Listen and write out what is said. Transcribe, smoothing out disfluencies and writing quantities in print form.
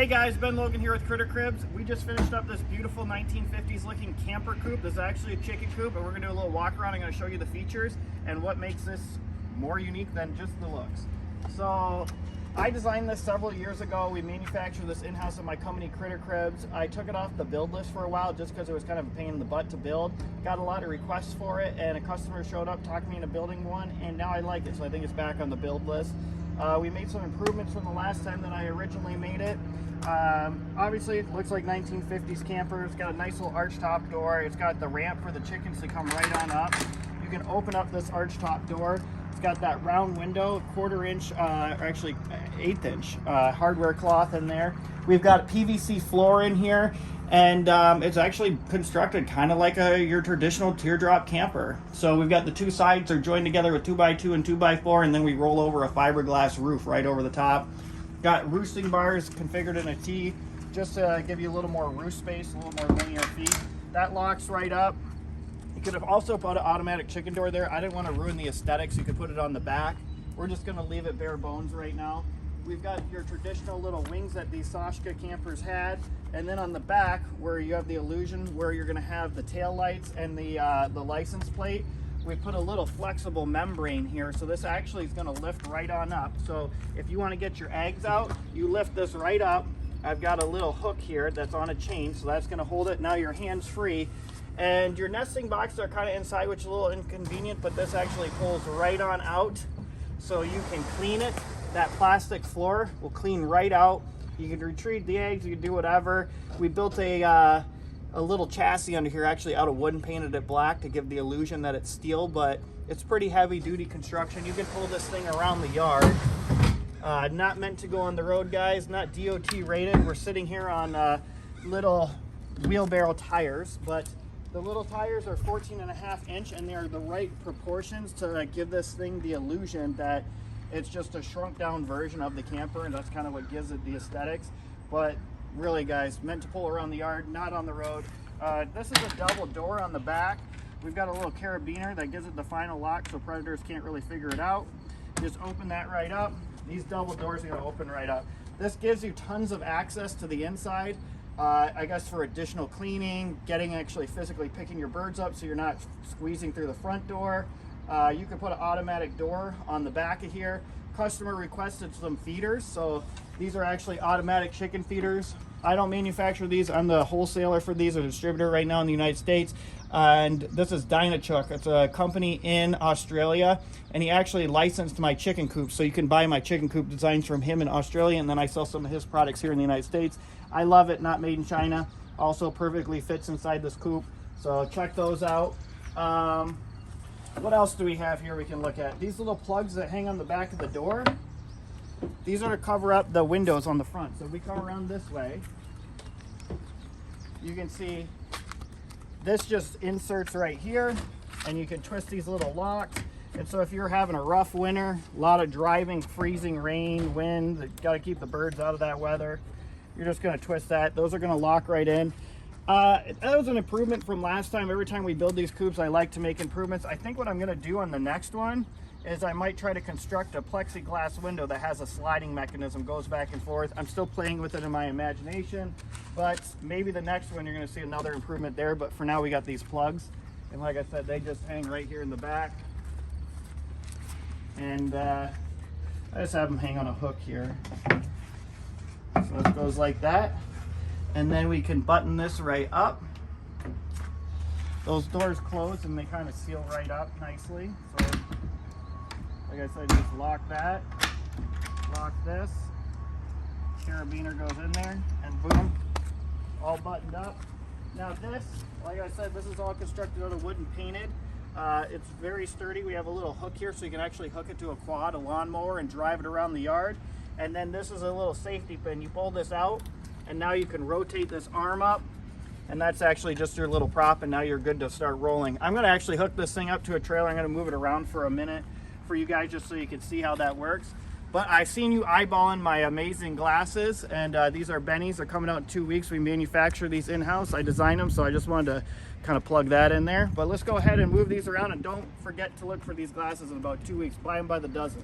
Hey guys, Ben Logan here with Kritter Kribs. We just finished up this beautiful 1950s looking camper coop. This is actually a chicken coop, and we're gonna do a little walk around. I'm gonna show you the features and what makes this more unique than just the looks. So I designed this several years ago. We manufactured this in-house at my company, Kritter Kribs. I took it off the build list for a while just because it was kind of a pain in the butt to build. Got a lot of requests for it, and a customer showed up, talked me into building one, and now I like it, so I think it's back on the build list. We made some improvements from the last time that I originally made it. Obviously it looks like 1950s camper. It's got a nice little arch top door. It's got the ramp for the chickens to come right on up. You can open up this arch top door. It's got that round window, 1/4 inch, or actually 1/8 inch hardware cloth in there. We've got PVC floor in here, and it's actually constructed kind of like your traditional teardrop camper. So we've got the two sides are joined together with 2x2 and 2x4, and then we roll over a fiberglass roof right over the top. Got roosting bars configured in a T just to give you a little more roost space, a little more linear feet. That locks right up. You could have also put an automatic chicken door there. I didn't want to ruin the aesthetics. You could put it on the back. We're just going to leave it bare bones right now. We've got your traditional little wings that these Soshka campers had, and then on the back where you have the illusion where you're going to have the tail lights and the license plate, we put a little flexible membrane here, so this actually is going to lift right on up. So if you want to get your eggs out, you lift this right up. I've got a little hook here that's on a chain, so that's going to hold it. Now your hand's free, and your nesting boxes are kind of inside, which is a little inconvenient, but this actually pulls right on out, so you can clean it. That plastic floor will clean right out. You can retrieve the eggs, you can do whatever. We built a little chassis under here, actually out of wood, and painted it black to give the illusion that it's steel, but it's pretty heavy duty construction. You can pull this thing around the yard. Not meant to go on the road, guys, not DOT rated. We're sitting here on little wheelbarrow tires, but the little tires are 14.5 inch, and they're the right proportions to give this thing the illusion that it's just a shrunk down version of the camper, and that's kind of what gives it the aesthetics. But really, guys, meant to pull around the yard, not on the road. This is a double door on the back. We've got a little carabiner that gives it the final lock so predators can't really figure it out. Just open that right up. These double doors are going to open right up. This gives you tons of access to the inside. I guess for additional cleaning, actually physically picking your birds up so you're not squeezing through the front door. You can put an automatic door on the back of here. Customer requested some feeders, so these are actually automatic chicken feeders. I don't manufacture these. I'm the wholesaler for these, a distributor right now in the United States. And this is Dynachuk. It's a company in Australia, and he actually licensed my chicken coop, so you can buy my chicken coop designs from him in Australia, and then I sell some of his products here in the United States. I love it, not made in China. Also perfectly fits inside this coop, so check those out. What else do we have here we can look at? These little plugs that hang on the back of the door, these are to cover up the windows on the front. So if we come around this way, you can see this just inserts right here, and you can twist these little locks. And so if you're having a rough winter, a lot of driving, freezing rain, wind, got to keep the birds out of that weather, you're just going to twist that. Those are going to lock right in. That was an improvement from last time. Every time we build these coops, I like to make improvements. I think what I'm going to do on the next one is I might try to construct a plexiglass window that has a sliding mechanism, goes back and forth. I'm still playing with it in my imagination, but maybe the next one you're going to see another improvement there. But for now, we got these plugs, and like I said, they just hang right here in the back. And I just have them hang on a hook here. So it goes like that. And then we can button this right up. Those doors close and they kind of seal right up nicely. So, like I said, just lock that, lock this, carabiner goes in there, and boom, all buttoned up. Now this, like I said, this is all constructed out of wood and painted. It's very sturdy. We have a little hook here so you can actually hook it to a quad, a lawnmower, and drive it around the yard. And then this is a little safety pin. You pull this out, and now you can rotate this arm up, and that's actually just your little prop, and now you're good to start rolling. I'm going to actually hook this thing up to a trailer. I'm going to move it around for a minute for you guys just so you can see how that works. But I've seen you eyeballing my amazing glasses, and these are Benny's. They're coming out in 2 weeks. We manufacture these in-house. I designed them, so I just wanted to kind of plug that in there. But let's go ahead and move these around, and don't forget to look for these glasses in about 2 weeks. Buy them by the dozen.